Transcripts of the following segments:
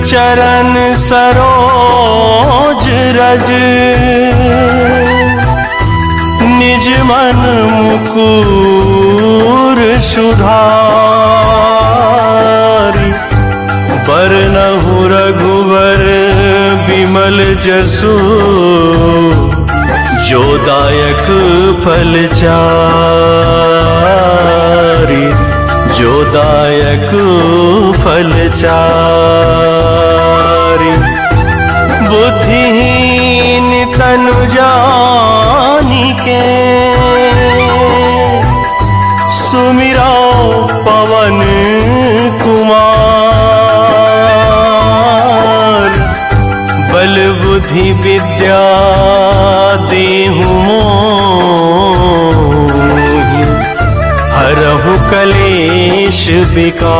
चरण सरोज रज, निज मन मुकुर सुधारि। बरनहु रघुवर बिमल जसु, जो दायक फल चारि। जो दायक फल चारि। बुद्धिहीन तनु जानिके, सुमिरो पवन कुमार। बल बुद्धि विद्या देहु मोहि, हरहु कलेश विकार।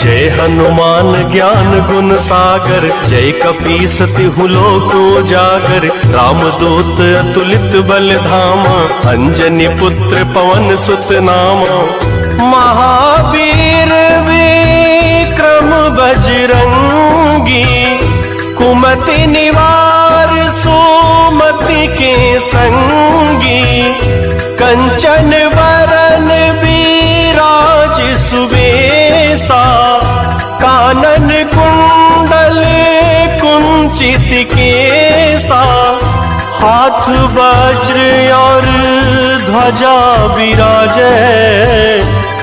जय हनुमान ज्ञान गुण सागर, जय कपीस तिहु लोक उजागर। रामदूत अतुलित बल धामा, अंजनी पुत्र पवन सुत नामा। महावीर विक्रम बजरंगी, कुमति निवार सुमति के संगी। कंचन वरन विराज सुबेसा, कानन कुंडल कुंचित केसा। हाथ वज्र और ध्वजा विराजे,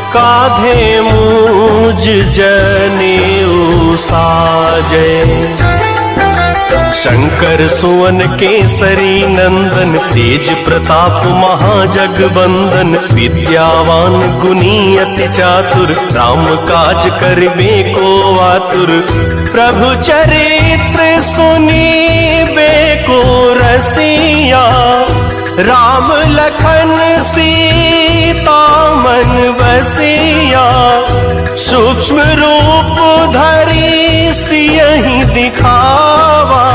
काधे मूज जनेऊ साजे। शंकर सुवन केसरी नंदन, तेज प्रताप महाजगवंदन। विद्यावान गुणी अति चातुर, राम काज करिबे को आतुर। प्रभु चरित्र सुनीबे को रसिया, राम लखन सीता मन बसिया। सूक्ष्म रूप धरि सियहि दिखावा,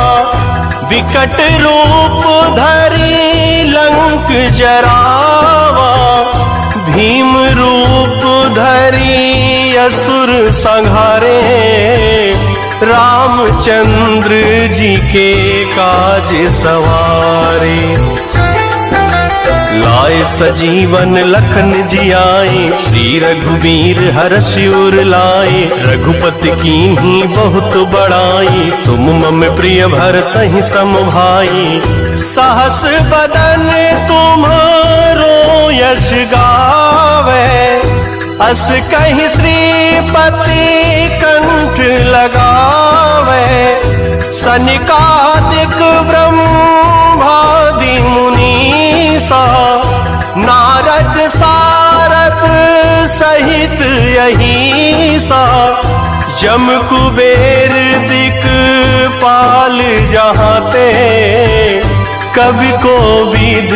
विकट रूप धरि लंक जरावा। भीम रूप धरि असुर संहारे, रामचंद्र जी के काज सवारे। लाए सजीवन लखन जियाए, श्री रघुवीर हर्षि उर लाए। रघुपति कीन्ही बहुत बड़ाई, तुम मम प्रिय भरतहि सम भाई। सहस बदन तुम्हारो यश गावे, अस कहि श्रीपति कंठ लगावे। सनिकादिक ब्रह्मादि मुनीसा, नारद सारद सहित अहिसा। जम कुबेर दिक्पाल जहाते, कवि को विद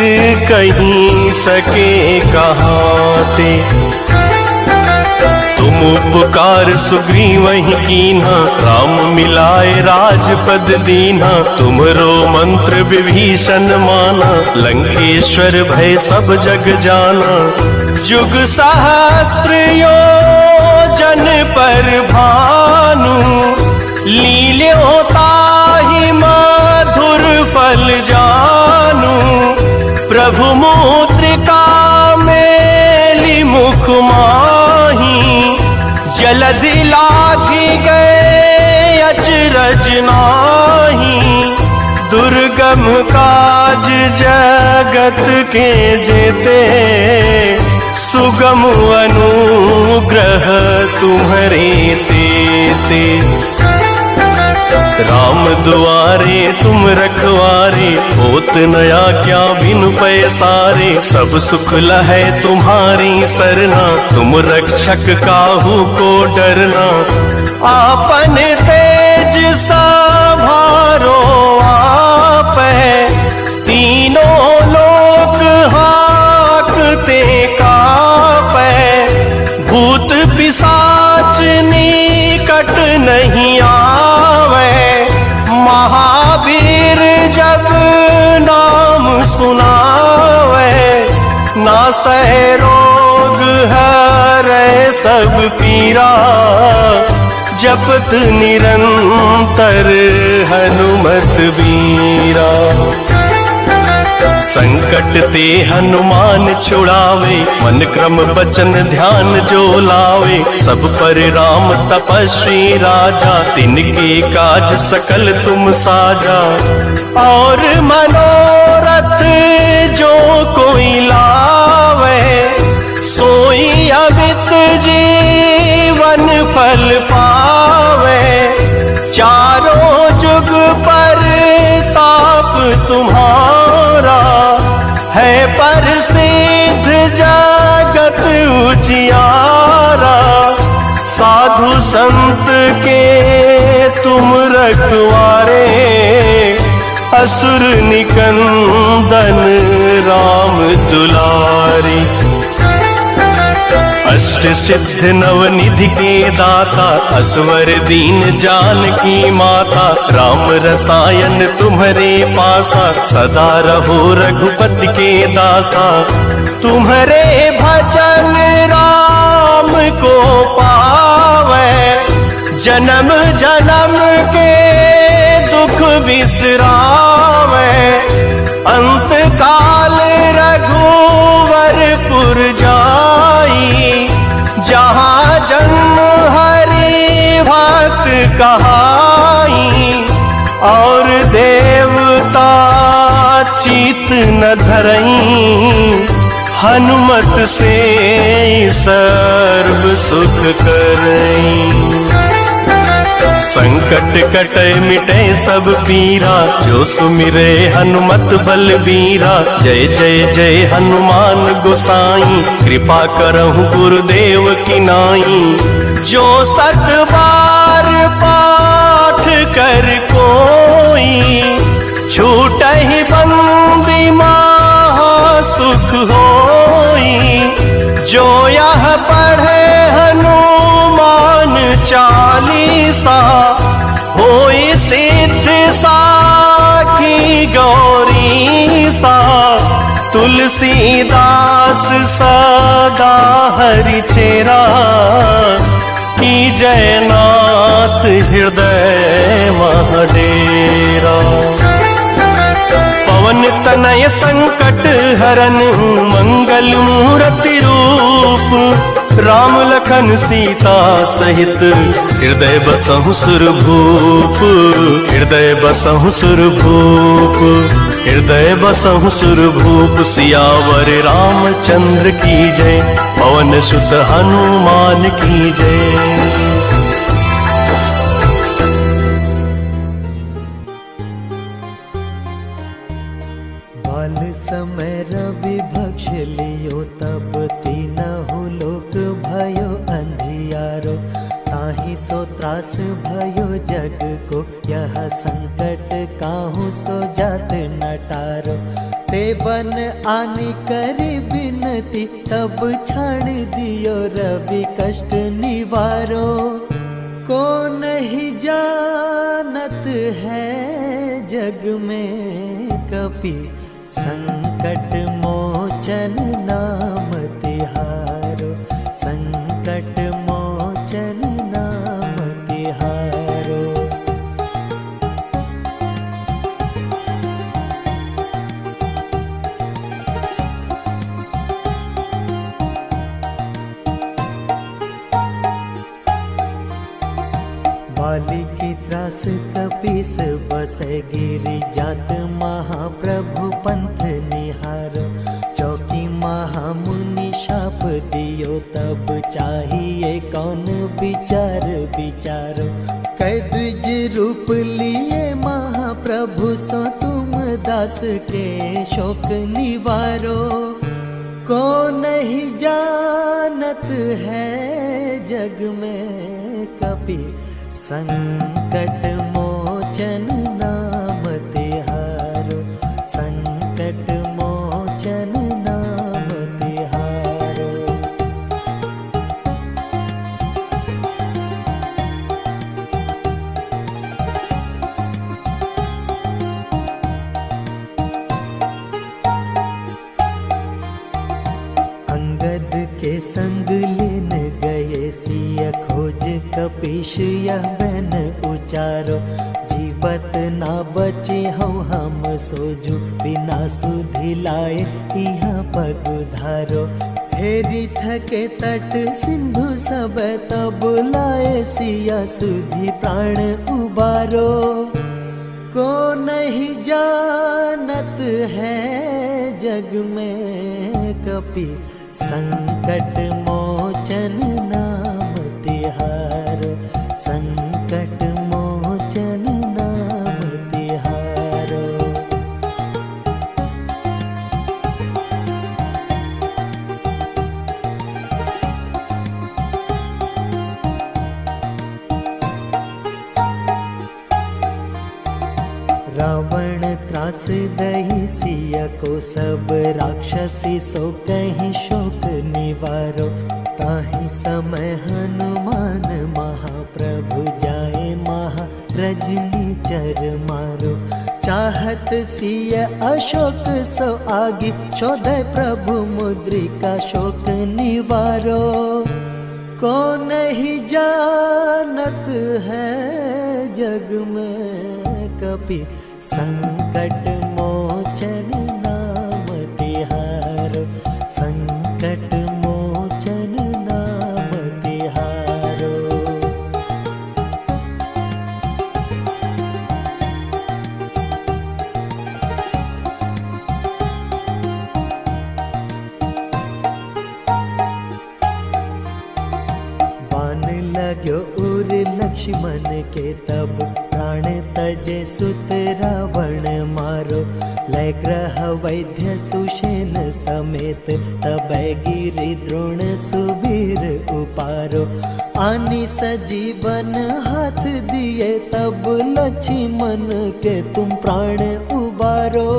कहीं सके कहाते। तुम उपकार सुग्रीवहि कीन्हा, राम मिलाए राजपद दीन्हा। तुमरो मंत्र विभीषण माना, लंकेश्वर भय सब जग जाना। जुग सहस्त्र योजन पर भानु, लील्यों ताहि मधुर फल जानू। प्रभु मुद्रिका मेली मुख माही, जलधि लागी गए अचरज नाही। दुर्गम काज जगत के जेते, सुगम अनुग्रह तुम्हारे तेते। राम दुआरे तुम रखवारे, होत नया क्या बिनु पैसारे। सब सुख लहै तुम्हारी सरना, तुम रक्षक काहू को डरना। आपन तेज सभारो आपै, तीनों लोक हाकते कापै। भूत पिशाच निकट नहीं आवे, महावीर जब नाम सुनावे। नासै रोग रोग हरै सब पीरा, जपत निरंतर हनुमत बीरा। संकट ते हनुमान छुड़ावे, मन क्रम बचन ध्यान जो लावे। सब पर राम तपस्वी राजा, तिनके काज सकल तुम साजा। और मनोरथ जो कोई लावे, सोई अमित जीवन फल पावे। चारों जुग पर ताप तुम्हारा, है प्रसिद्ध जगत उजियारा। साधु संत के तुम रखवारे, असुर निकंदन राम दुलारी। अष्ट सिद्ध नवनिधि के दाता, असवर दीन जानकी माता। राम रसायन तुम्हारे पासा, सदा रहो रघुपति के दासा। तुम्हारे भजन राम को पावे, जन्म जन्म के दुख बिसरावे। अंत काल रघुवरपुर जाई, जहाँ जन्म हरि भक्त कहाई। और देवता चित न धरई, हनुमत से सर्व सुख करई। संकट कटे मिटे सब पीरा, जो सुमिरे हनुमत बलबीरा। जय जय जय हनुमान गोसाई, कृपा करहु गुरुदेव की नाई। जो सत बार पाठ कर कोई, छूटहि बंदी महा सुख होई। जो यह पढ़े हनुमान चालीसा, होई सिद्ध साखी गौरीसा। तुलसीदास सदा हरि चेरा, की जयनाथ हृदय महडेरा। पवन तनय संकट हरन, मंगल मूर्ति रूप। राम लखन सीता सहित, हृदय बसहु सुरभूप। हृदय बसहु सुरभूप, हृदय बसहु सुरभूप। सियावर रामचंद्र की जय, पवन सुत हनुमान की जय। बाल समय रवि भक्ष लियो, तब तीनहु लोक भयो अंधियारो। ताहि सो त्रास भयो जग को, यह संकट काहू सो जात न टारो। ते बन आनी करी बिनती, तब छाड़ दियो रवि कष्ट निवारो। को नहीं जानत है जग में कपि, संकट मोचन नाम तिहारो। संकट मोचन नाम तिहारो। बाली की त्रास कपीस बसे, गिरि जात महाप्रभु पंथ निहारो। चौकी महामुनि शाप दियो, तब चाहिए कौन विचार विचारो। कै द्विज रूप लिए महाप्रभु, सो तुम दास के शोक निवारो। को नहीं जानत है जग में कपि, संकट मोचन नाम तिहारो। संकट मोचन नाम तिहारो। अंगद के संग लेन गए सिया खोज कपीश यह बन उचारो जीवत ना बचे हो हम सोजू बिना सुधि लाए यहाँ पग धारो हेरी थके तट सिंधु सब तब लाए सिया सुधि प्राण उबारो को नहीं जानत है जग में कपि संकट मोचन नाम तिहारो संकट मोचन नाम तिहारो। रावण त्रास दही सिया को सब राक्षसी सो कहीं शोक निवारो ताहि समय हनुमान महाप्रभु जाए महारजनी चर मारो चाहत सिया अशोक सो आगे शोधे प्रभु मुद्रिका शोक निवारो को नहीं जानत है जग में कपि संकट मोचन नाम तिहारो संकट मोचन नाम तिहारो। बाण लाग्यो उर लक्ष्मण के तब प्राण तजे सुत रावण मारो लय ग्रह वैद्य सुषेण समेत तब गिरि द्रोण सुवीर उपारो आनि सजीवन हाथ दिए तब लक्ष्मण के तुम प्राण उबारो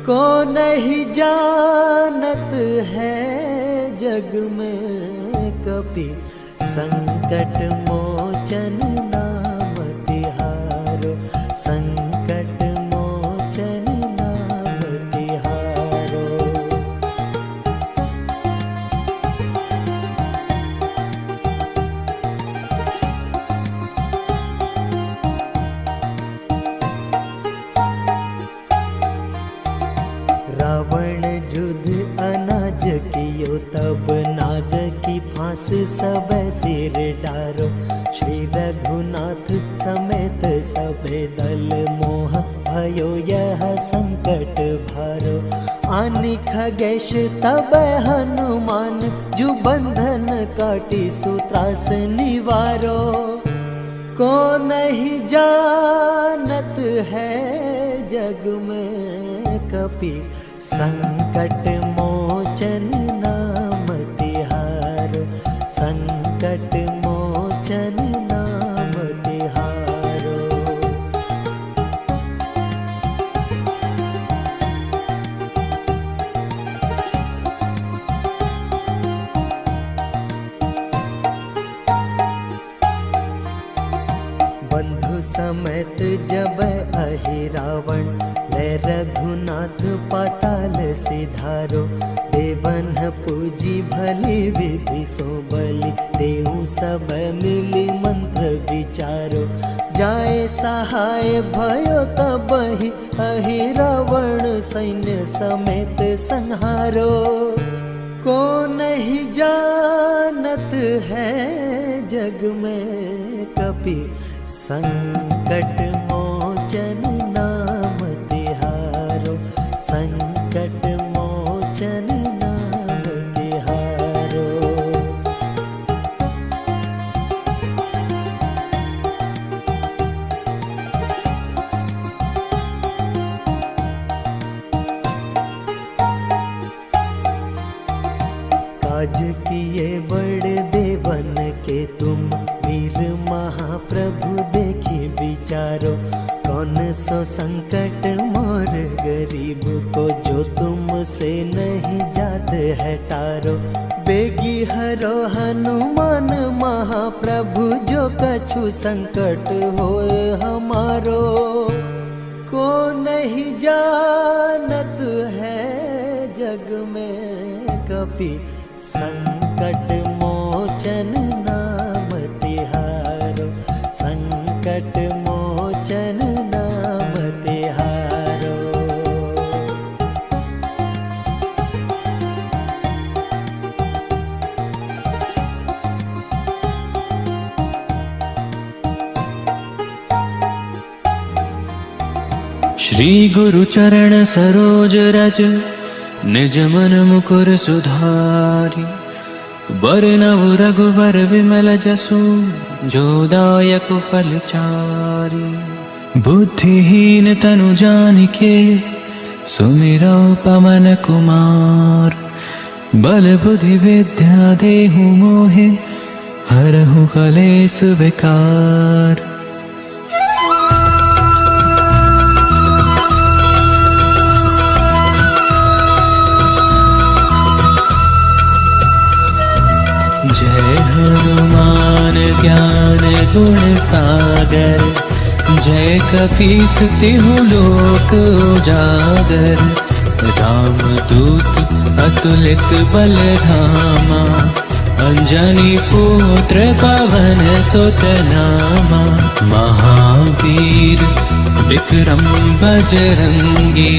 को नहीं जानत है जग में कपि संकट मोचन नाम तिहारो संकट मोचन नाम तिहारो। रावण युद्ध अनाज कियो तब नाग की फांस सब सिर डारो श्री रघुनाथ समेत सबे दल मोह भयो यह संकट भारो आनि खगेश तब हनुमान जो बंधन काटी सूत्रास निवारो को नहीं जानत है जग में कपि संकट मोचन नाम तिहारो संकट मोचन नाम तिहारो। बंधु समेत जब अहि रावण ले रघुनाथ पाताल सिधारो देवन पूजी भली विधि सो बलि देहु सब मिली मंत्र विचारो जाए सहाय भयो तबहि अहि रावण सैन्य समेत संहारो को नहीं जानत है जग में कपि संकट मोचन नाम तिहारो संकट मोचन नाम तिहारो। काज किए बड़े देवन के तुम वीर महाप्रभु देखी विचारो कौन सो संकट मोर गरीब को जो तुमसे नहीं जात है टारो बेगी हरो हनुमान महाप्रभु जो कछु संकट होए हमारो को नहीं जानत है जग में कपि संकट मोचन नाम तिहारो, संकट मोचन नाम तिहारो। श्री गुरु चरण सरोज रज, निज मन मुकुर सुधारी। बरनव रघुवर विमल जसु, जो दायक फल चारि। बुद्धिहीन तनु जानिके, सुमिरौ पवन कुमार। बल बुद्धि विद्या देहु मोहे, हरहु कलेस विकार। जय हनुमान ज्ञान गुण सागर, जय कपीस तिहु लोक उजागर। रामदूत अतुलित बल धामा, अंजनी पुत्र पवन सुत नामा। महावीर विक्रम बजरंगी,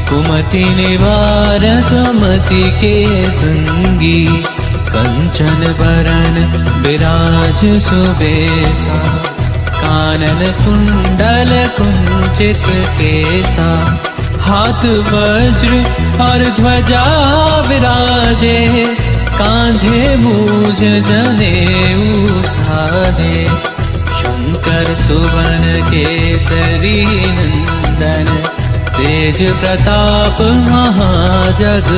कुमति निवार सुमति के संगी। कंचन बरन बिराज सुबेसा, कानन कुंडल कुंचित केसा। हाथ वज्र और ध्वजा विराजे, कांधे मूज जनेऊ साजे। शंकर सुवन केसरी नंदन, तेज प्रताप महाजगवंदन।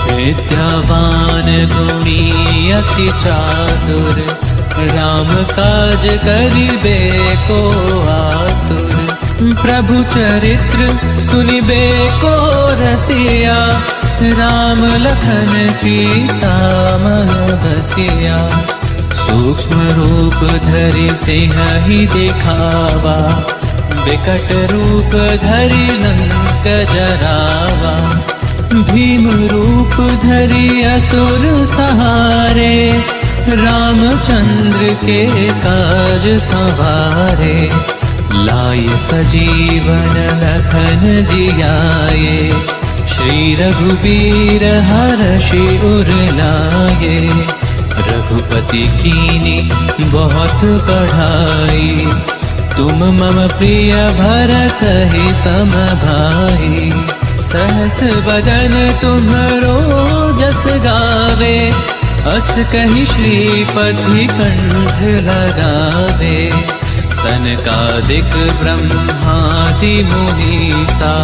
विद्यावान गुणी अति चातुर, राम काज करिबे को आतुर। प्रभु चरित्र सुनिबे को रसिया, राम लखन सीता मन बसिया। सूक्ष्म रूप धरि सिंहि दिखावा, विकट रूप धरि लंक जरावा। भीम रूप धरि असुर सहारे, रामचंद्र के काज संवारे। लाय सजीवन लखन जियाए, श्री रघुबीर हरषि उर लाए। रघुपति कीनी बहुत बढ़ाई, तुम मम प्रिय भरतहि सम भाई। सहस वदन तुम्हरो जस गावे, अस कहि श्रीपति कंठ लगावे। सनकादिक ब्रह्मादि मुनीसा,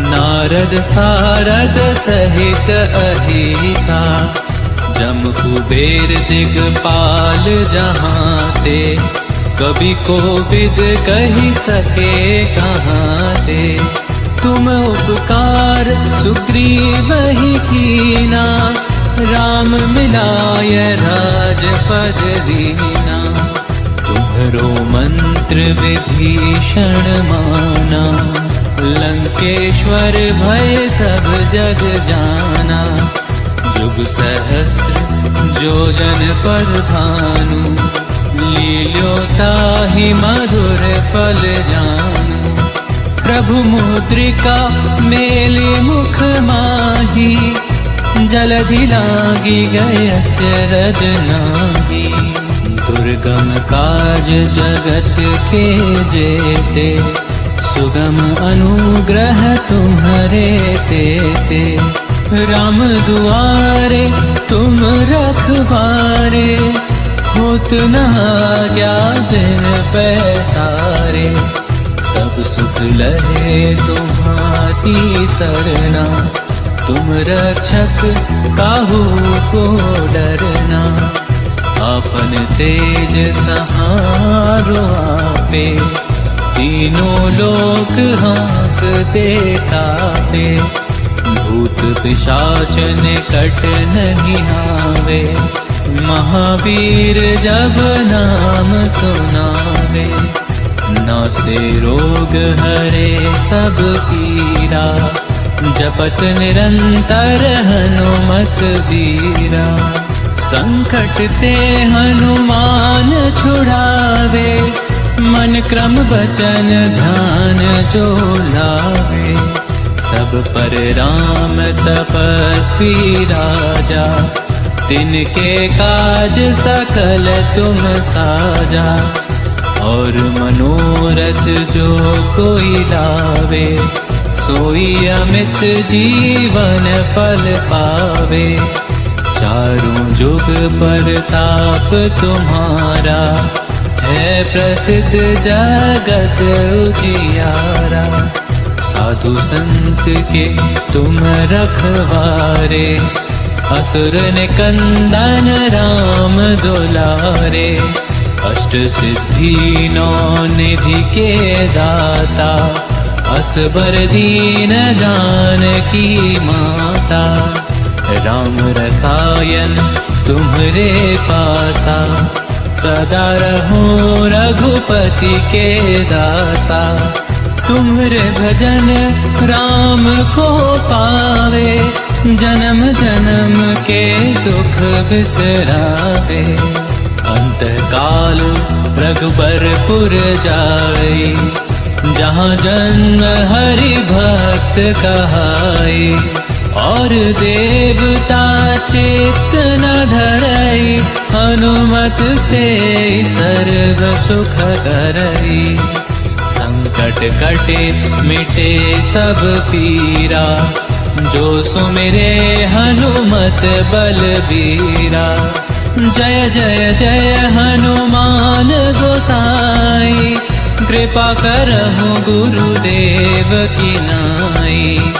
नारद सारद सहित अहिसा। जम कुबेर दिगपाल जहांते, कवि कोविद कहि सके कहाते। तुम उपकार सुग्रीवहि कीना, राम मिलाय राजपद दीना। तुम्हरो मंत्र विभीषण माना, लंकेश्वर भय सब जग जाना। जुग सहस्र जो जन पर भानु, लील्यो ताहि मधुर फल जानू। प्रभु मुद्रिका मेलि मुख माही, जलधि लागी गए अचरज नाही। दुर्गम काज जगत के जेते, सुगम अनुग्रह तुम्हरे तेते। राम दुआरे तुम रखवारे, होत न आज्ञा दिन पैसारे। सब सुख लहे तुम्हारी सरना, तुम रक्षक काहू को डरना। आपन तेज सहारो आपे, तीनों लोक हाँकते कापे। भूत पिशाच निकट नहीं आवे, महावीर जब नाम सुनावे। नासे रोग हरे सब पीरा, जपत निरंतर हनुमत बीरा। संकट ते हनुमान छुड़ावे, मन क्रम वचन ध्यान जो लावे। सब पर राम तपस्वी राजा, तिनके काज सकल तुम साजा। और मनोरथ जो कोई लावे, सोई अमित जीवन फल पावे। चारों जुग परताप तुम्हारा, है प्रसिद्ध जगत उजियारा। साधु संत के तुम रखवारे, असुर निकंदन राम दुलारे। अष्ट सिद्धि नौ निधि के दाता, असबर दीन जानकी माता। राम रसायन तुम्हरे पासा, सदा रहो रघुपति के दासा। तुम्हरे भजन राम को पावे, जन्म जन्म के दुख बिसरावे। अंतकाल रघुबरपुर जाए, जहाँ जन्म हरि भक्त कहाए। और देवता चित्त न धरई, हनुमत से सर्व सुख करई। संकट कटे मिटे सब पीरा, जो सुमिरे हनुमत बलबीरा। जय जय जय हनुमान गोसाई, कृपा करहु गुरुदेव की नाई।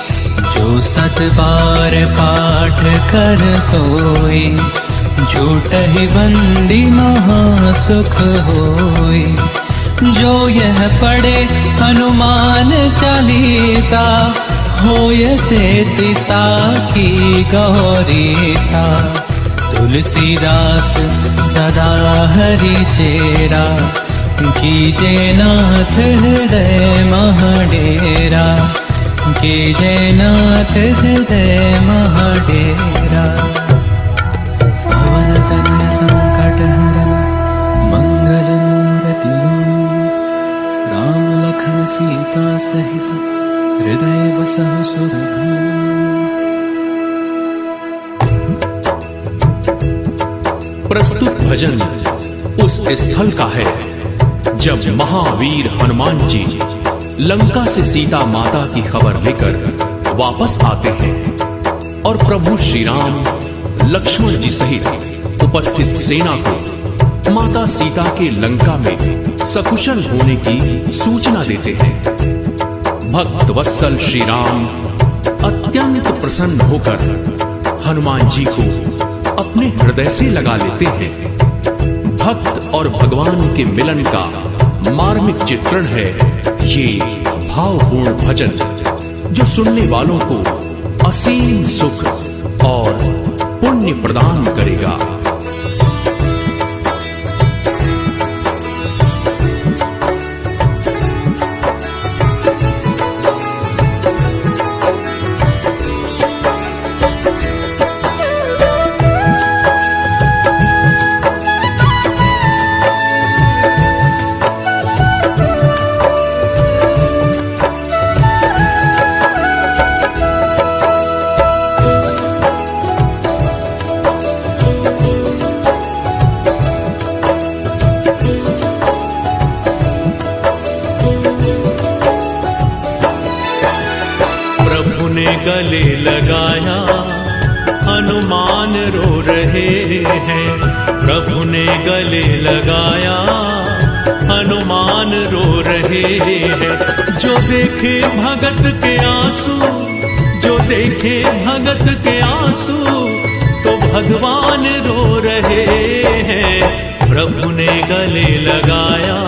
जो सत बार पाठ कर सोई, झूठहि बंदी महासुख होई। जो यह पढ़े हनुमान चालीसा, होय सेति साखी गौरीसा। तुलसीदास सदा हरि चेरा, कीजे नाथ हृदय महडेरा। कीजे नाथ हृदय महडेरा। पवन तनय संकट हरन मंगल मूर्ति, राम लखन सीता सहित हृदय बसहु सुरभूप। प्रस्तुत भजन उस स्थल का है जब महावीर हनुमान जी लंका से सीता माता की खबर लेकर वापस आते हैं और प्रभु श्री राम लक्ष्मण जी सहित उपस्थित सेना को माता सीता के लंका में सकुशल होने की सूचना देते हैं। भक्त वत्सल श्री राम अत्यंत प्रसन्न होकर हनुमान जी को अपने हृदय से लगा लेते हैं। भक्त और भगवान के मिलन का मार्मिक चित्रण है ये भावपूर्ण भजन, जो सुनने वालों को असीम सुख और पुण्य प्रदान करेगा। गले लगाया हनुमान रो रहे हैं। प्रभु ने गले लगाया हनुमान रो रहे हैं। जो देखे भगत के आंसू, जो देखे भगत के आंसू, तो भगवान रो रहे हैं। प्रभु ने गले लगाया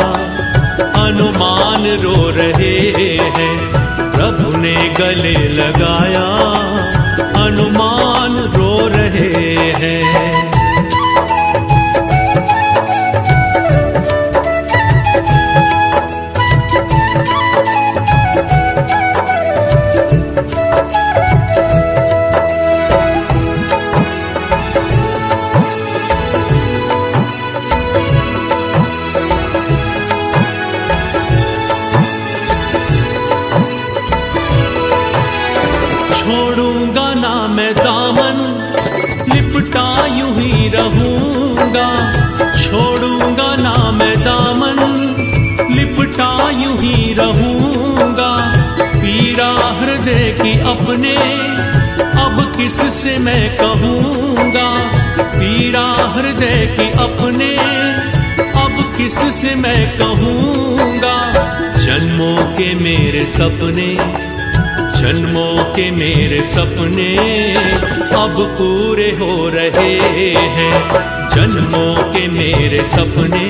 हनुमान रो रहे हैं। प्रभु ने गले लगाया हनुमान रो रहे हैं। मैं दामन लिपटा यूं ही रहूंगा, छोड़ूंगा ना मैं दामन लिपटा यूं ही रहूंगा। पीड़ा हृदय की अपने अब किस से मैं कहूंगा, पीड़ा हृदय की अपने अब किस से मैं कहूंगा। जन्मों के मेरे सपने, जन्मों के मेरे सपने अब पूरे हो रहे हैं, जन्मों के मेरे सपने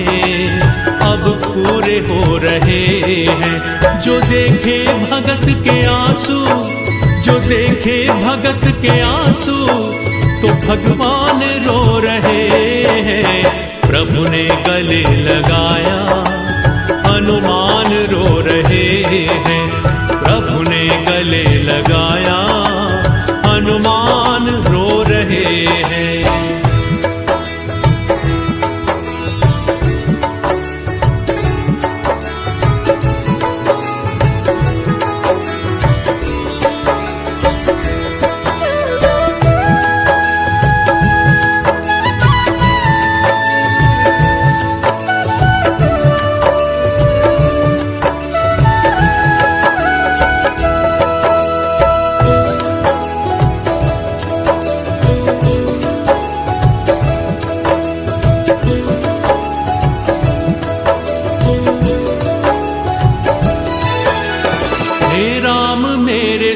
अब पूरे हो रहे हैं। जो देखे भगत के आंसू, जो देखे भगत के आंसू तो भगवान रो रहे हैं। प्रभु ने गले लगाया हनुमान रो रहे हैं, प्रभु ने गले लगाया हनुमान रो रहे हैं।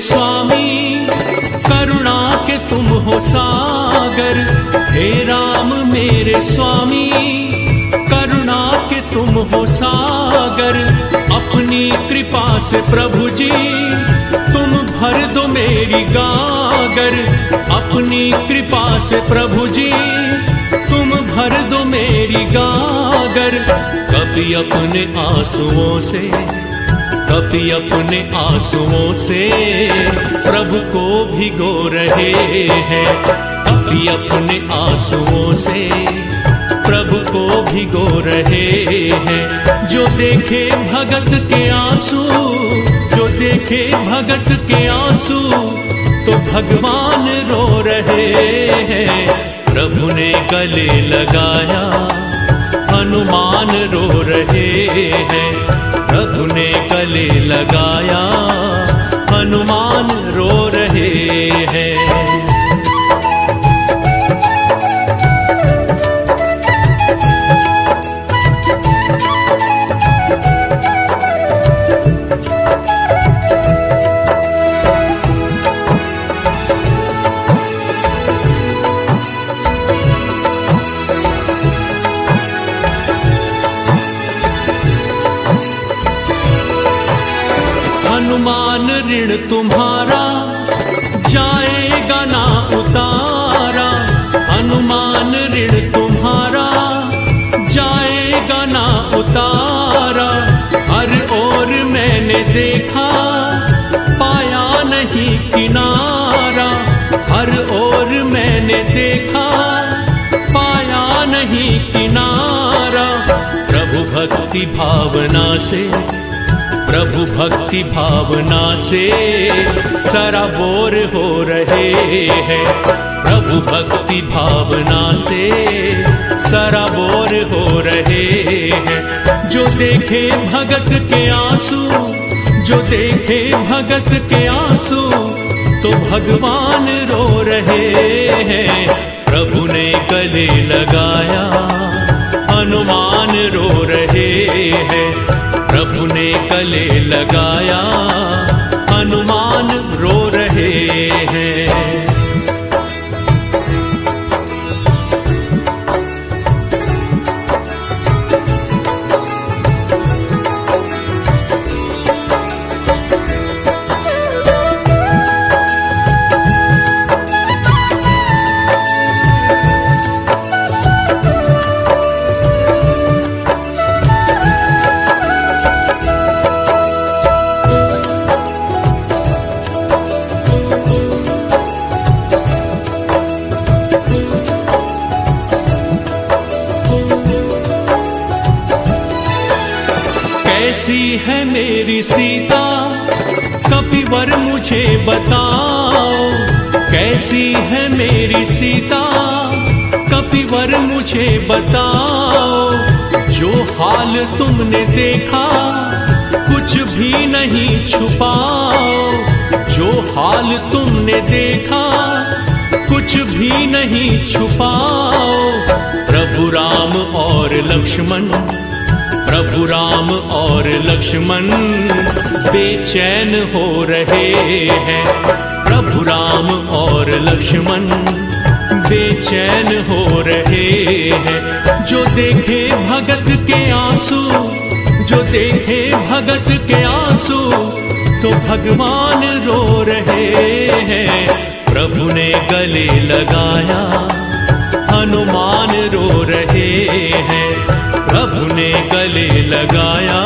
स्वामी करुणा के तुम हो सागर, हे राम मेरे स्वामी करुणा के तुम हो सागर। अपनी कृपा से प्रभु जी तुम भर दो मेरी गागर, अपनी कृपा से प्रभु जी तुम भर दो मेरी गागर। कभी अपने आंसुओं से, कभी अपने आंसुओं से प्रभु को भिगो रहे हैं, कभी अपने आंसुओं से प्रभु को भिगो रहे हैं। जो देखे भगत के आंसू, जो देखे भगत के आंसू तो भगवान रो रहे हैं। प्रभु ने गले लगाया हनुमान रो रहे हैं, प्रभु ने गले लगाया हनुमान रो रहे हैं। हनुमान ऋण तुम्हारा जाएगा ना उतारा, हनुमान ऋण तुम्हारा जाएगा ना उतारा। हर ओर मैंने देखा पाया नहीं किनारा, हर ओर मैंने देखा पाया नहीं किनारा। प्रभु भक्ति भावना से, प्रभु भक्ति भावना से सराबोर हो रहे हैं, प्रभु भक्ति भावना से सराबोर हो रहे हैं। जो देखे भगत के आंसू, जो देखे भगत के आंसू तो भगवान रो रहे हैं। प्रभु ने गले लगाया हनुमान रो रहे हैं, प्रभु ने गले लगाया हनुमान रो रहे हैं। कैसी है मेरी सीता कपिवर मुझे बताओ, कैसी है मेरी सीता, कपिवर मुझे बताओ। जो हाल तुमने देखा कुछ भी नहीं छुपाओ। जो हाल तुमने देखा कुछ भी नहीं छुपाओ। प्रभु राम और लक्ष्मण, प्रभु राम और लक्ष्मण बेचैन हो रहे हैं। प्रभु राम और लक्ष्मण बेचैन हो रहे हैं। जो देखे भगत के आंसू, जो देखे भगत के आंसू, तो भगवान रो रहे हैं। प्रभु ने गले लगाया, हनुमान रो रहे हैं। प्रभु ने गले लगाया,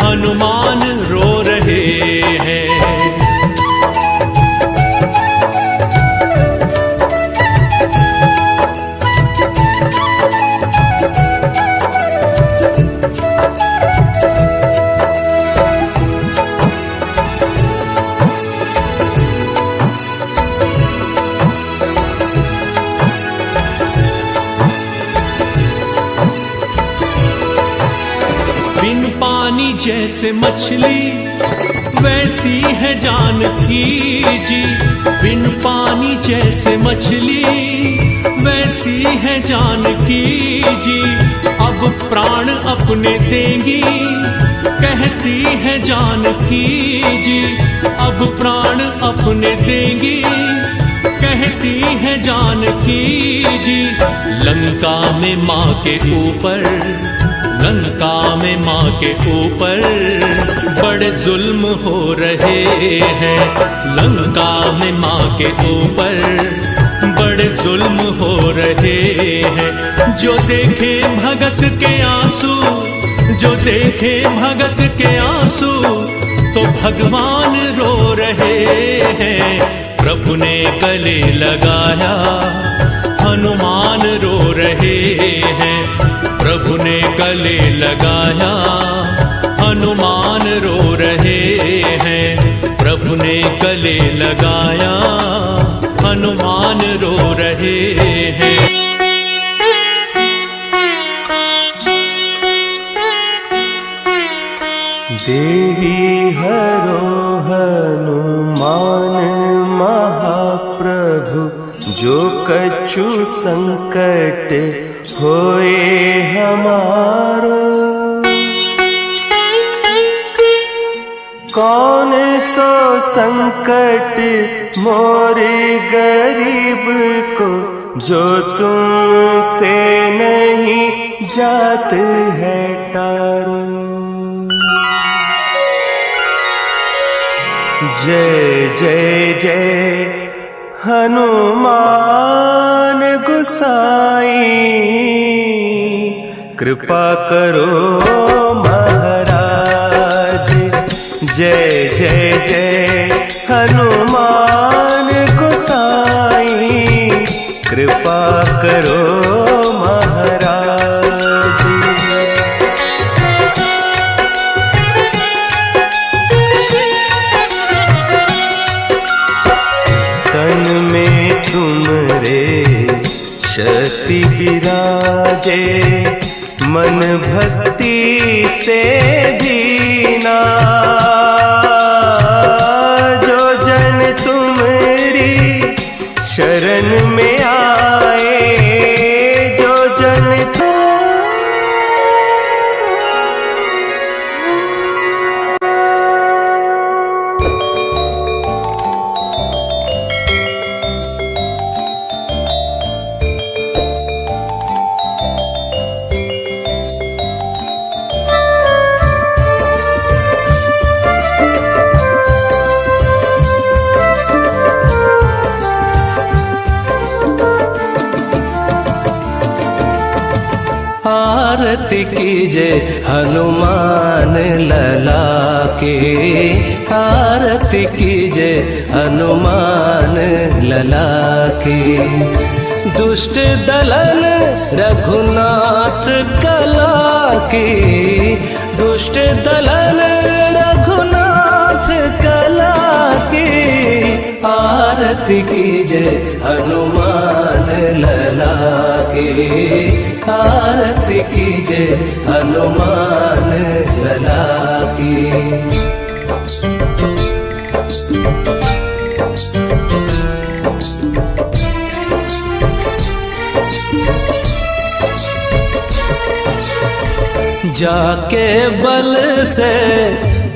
हनुमान रो रहे हैं। बिन पानी जैसे मछली वैसी है जानकी जी। बिन पानी जैसे मछली वैसी है जानकी जी। अब प्राण अपने देंगी कहती है जानकी जी। अब प्राण अपने देंगी कहती है जानकी जी। लंका में माँ के ऊपर, लंका में माँ के ऊपर बड़े जुल्म हो रहे हैं। लंका में माँ के ऊपर बड़े जुल्म हो रहे हैं। जो देखे भगत के आंसू, जो देखे भगत के आंसू, तो भगवान रो रहे हैं। प्रभु ने गले लगाया, हनुमान रो रहे हैं। प्रभु ने गले लगाया, हनुमान रो रहे हैं। प्रभु ने गले लगाया, हनुमान रो रहे हैं। देवी हरो हनुमान महाप्रभु, जो कछु संकट होए हमारो। कौन सो संकट मोरे गरीब को, जो तुमसे नहीं जात है टारो। जय जय जय हनुमान गोसाई, कृपा करो महाराज। जय जय जय हनुमान गोसाई, कृपा करो महाराज। तन में तुमरे शक्ति विराजे, मन भक्ति से दीना। जो जन तुम्हारी शरण में आए, जो जन आरती कीजे हनुमान लला के। आरती कीजे हनुमान लला के। दुष्ट दलन रघुनाथ कला के। दुष्ट दलन रघुनाथ कला के। आरती कीजे हनुमान लला की, आरती कीजे हनुमान लला की। जाके बल से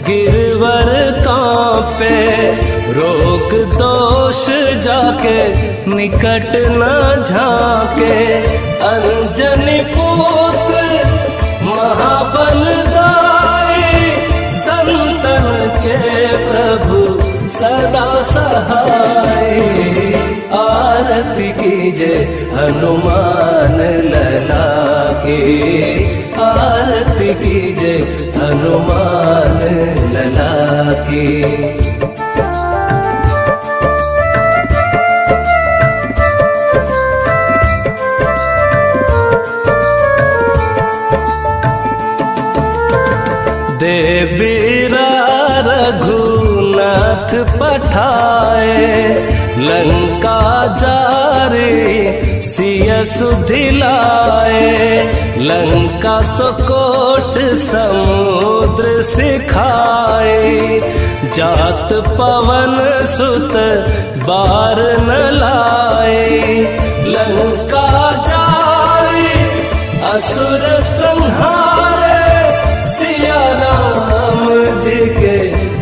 गिरवर कांपे, रोग दोष जाके निकट न झांके। अंजनी पुत्र महाबलदाई, संतन के प्रभु सदा सहाय। आरती कीजे हनुमान लला की, आरती कीजे हनुमान लला की। देवीरा रघुनाथ पठाए, लंका जारे सिय सुधिलाए। लंका सुकोट समुद्र सिखाए, जात पवन सुत बार न लाए। लंका जारे असुर संहारे, सिया राम जी के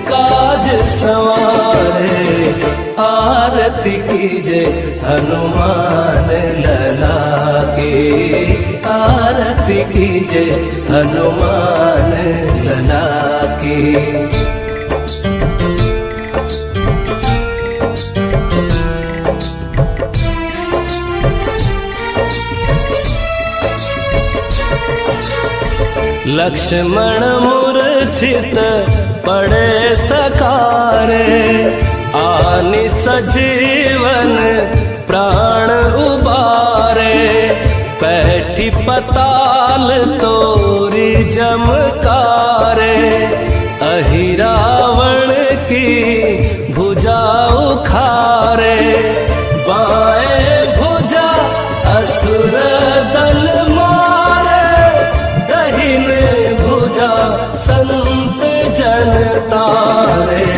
काज सवारे। आरती कीजे हनुमान लला की, आरती कीजे हनुमान लला की। लक्ष्मण मूर्छित पड़े सकारे, आनि सजीवन प्राण उबारे। पैठी पताल तोरी जमकारे, अहि रावण की भुजा उखारे। बाएं भुजा असुर दल मारे, दहिने भुजा संत जन तारे।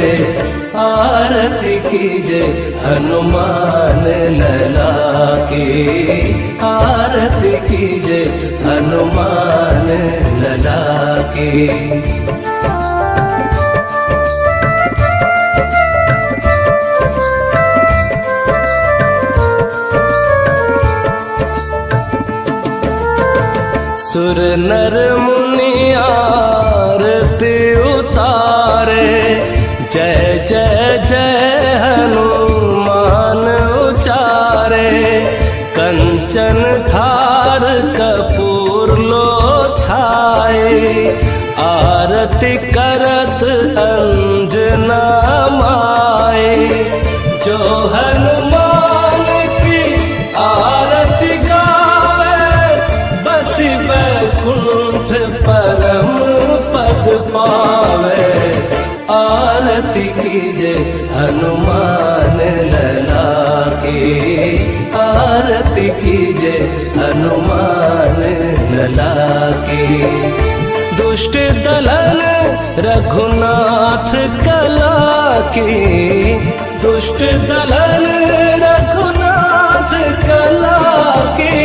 आरती कीजे हनुमान लला की, आरती कीजे हनुमान लला की। सुर नर मुनि आरती उतारे, जय जय जय हनुमान उचारे। कंचन थार कपूर लो छाए, आरती करत अंजना माए। जो हनुमान की आरती गावे, बसी बैकुंठ परम पद पावे। आरती कीजे हनुमान लला की, आरती कीजे हनुमान लला की। दुष्ट दलन रघुनाथ कला की, दुष्ट दलन रघुनाथ कला की।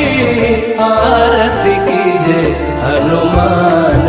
आरती कीजे हनुमान